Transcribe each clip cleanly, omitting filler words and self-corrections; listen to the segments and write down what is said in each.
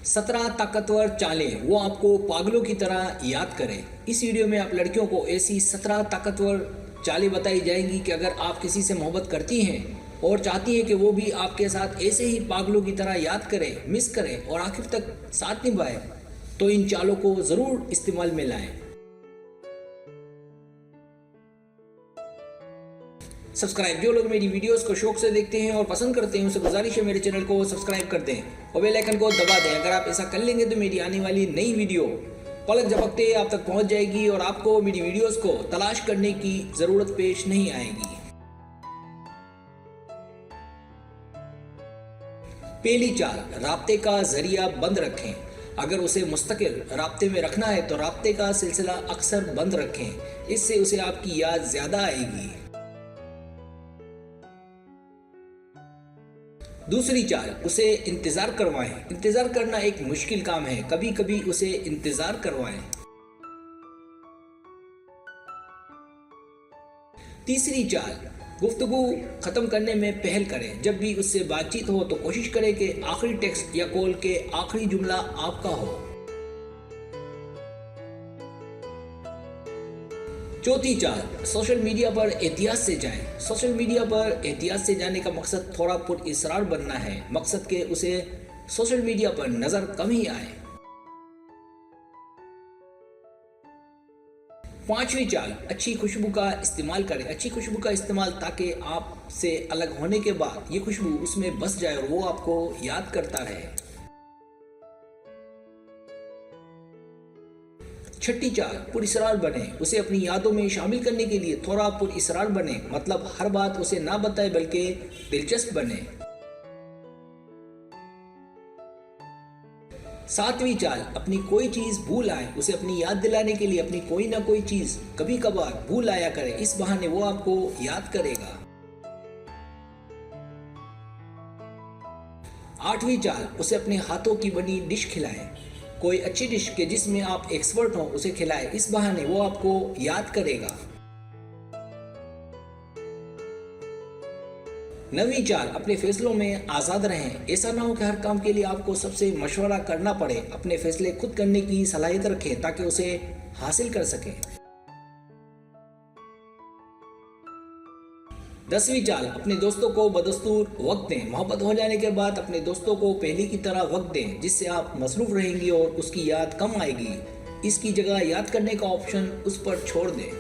17 ताकतवर चालें वो आपको पागलों की तरह याद करें। इस वीडियो में आप लड़कियों को ऐसी 17 ताकतवर चालें बताई जाएंगी कि अगर आप किसी से मोहब्बत करती हैं और चाहती हैं कि वो भी आपके साथ ऐसे ही पागलों की तरह याद करें, मिस करें और आखिर तक साथ निभाए, तो इन चालों को ज़रूर इस्तेमाल में लाएं। सब्सक्राइब, जो लोग मेरी वीडियोस को शौक से देखते हैं और पसंद करते हैं उनसे गुजारिश है मेरे चैनल को सब्सक्राइब कर दें और बेल आइकन को दबा दें। अगर आप ऐसा कर लेंगे तो मेरी आने वाली नई वीडियो पलक झपकते आप तक पहुंच जाएगी और आपको मेरी वीडियोस को तलाश करने की ज़रूरत पेश नहीं आएगी। पहली चाल, राब्ते का जरिया बंद रखें। अगर उसे मुस्तकिल राब्ते में रखना है तो राब्ते का सिलसिला अक्सर बंद रखें, इससे उसे आपकी याद ज्यादा आएगी। दूसरी चाल, उसे इंतजार करवाएं। इंतजार करना एक मुश्किल काम है, कभी कभी उसे इंतजार करवाएं। तीसरी चाल, गुफ्तगू खत्म करने में पहल करें। जब भी उससे बातचीत हो तो कोशिश करें कि आखिरी टेक्स्ट या कॉल के आखिरी जुमला आपका हो। चौथी चाल, सोशल मीडिया पर एहतियात से जाएं। सोशल मीडिया पर एहतियात से जाने का मकसद थोड़ा पुरअसरार बनना है, मकसद के उसे सोशल मीडिया पर नजर कम ही आए। पांचवी चाल, अच्छी खुशबू का इस्तेमाल करें। अच्छी खुशबू का इस्तेमाल ताकि आपसे अलग होने के बाद ये खुशबू उसमें बस जाए और वो आपको याद करता रहे। छठी चाल, पुरअसरार बने। उसे अपनी यादों में शामिल करने के लिए थोड़ा पुरअसरार बने, मतलब हर बात उसे ना बताए बल्कि दिलचस्प बने। सातवीं चाल, अपनी कोई चीज भूल आए। उसे अपनी याद दिलाने के लिए अपनी कोई ना कोई चीज कभी कभार भूल आया करे, इस बहाने वो आपको याद करेगा। आठवीं चाल, उसे अपने हाथों की बनी डिश खिलाएं। कोई अच्छी डिश के जिसमें आप एक्सपर्ट हो उसे खिलाएं, इस बहाने वो आपको याद करेगा। नवीं चाल, अपने फैसलों में आजाद रहें। ऐसा ना हो कि हर काम के लिए आपको सबसे मशवरा करना पड़े, अपने फैसले खुद करने की सलाहियत रखें ताकि उसे हासिल कर सकें। 10वीं चाल, अपने दोस्तों को बदस्तूर वक्त दें। मोहब्बत हो जाने के बाद अपने दोस्तों को पहले की तरह वक्त दें, जिससे आप मसरूफ रहेंगी और उसकी याद कम आएगी। इसकी जगह याद करने का ऑप्शन उस पर छोड़ दें।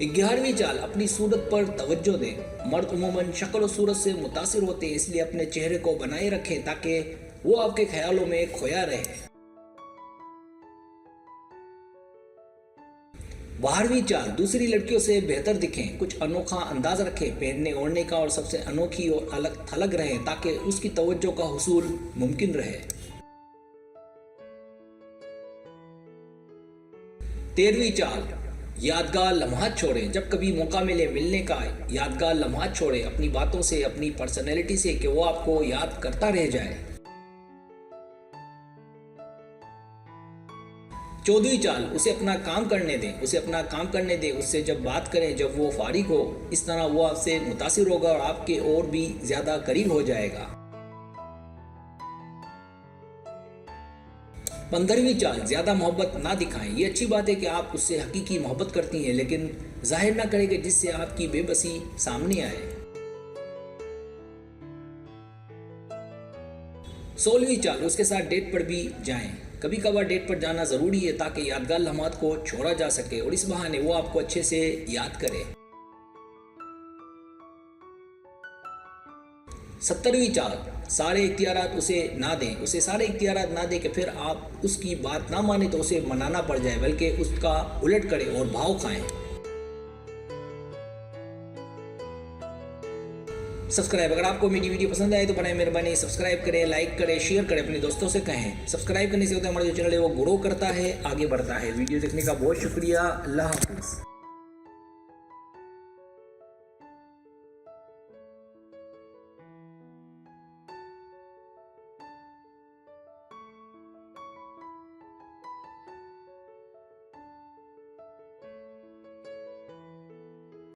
11वीं चाल, अपनी सूरत पर तवज्जो दें। मर्द उमूमन शक्ल और सूरत से मुतासिर होते हैं, इसलिए अपने चेहरे को बनाए रखें ताकि वो आपके ख्यालों में खोया रहे। 12वीं चाल, दूसरी लड़कियों से बेहतर दिखें। कुछ अनोखा अंदाज रखें पहनने ओढ़ने का और सबसे अनोखी और अलग थलग रहें ताकि उसकी तवज्जो का हुसूल मुमकिन रहे। 13वीं चाल, यादगार लम्हात छोड़ें। जब कभी मौका मिले मिलने का, यादगार लम्हात छोड़ें अपनी बातों से, अपनी पर्सनैलिटी से, कि वो आपको याद करता रह जाए। 14वीं चाल, उसे अपना काम करने दें। उसे अपना काम करने दें, उससे जब बात करें जब वो फारिग हो, इस तरह वो आपसे मुतासिर होगा और आपके और भी ज्यादा करीब हो जाएगा। 15वीं चाल, ज्यादा मोहब्बत ना दिखाएं। ये अच्छी बात है कि आप उससे हकीकी मोहब्बत करती हैं, लेकिन जाहिर ना करें कि जिससे आपकी बेबसी सामने आए। 16वीं चाल, उसके साथ डेट पर भी जाएं। कभी कभार डेट पर जाना जरूरी है ताकि यादगार लम्हात को छोड़ा जा सके और इस बहाने वो आपको अच्छे से याद करे। 17वीं चाल, सारे इख्तियारात उसे ना दें। उसे सारे इख्तियारात ना दें कि फिर आप उसकी बात ना माने तो उसे मनाना पड़ जाए, बल्कि उसका उलट करें और भाव खाएं। सब्सक्राइब, अगर आपको मेरी वीडियो पसंद आए तो बनाए मेहरबानी सब्सक्राइब करें, लाइक करें, शेयर करें, अपने दोस्तों से कहें। सब्सक्राइब करने से होता है हमारा जो चैनल है वो ग्रो करता है, आगे बढ़ता है। वीडियो देखने का बहुत शुक्रिया। अल्लाह हाफिज़।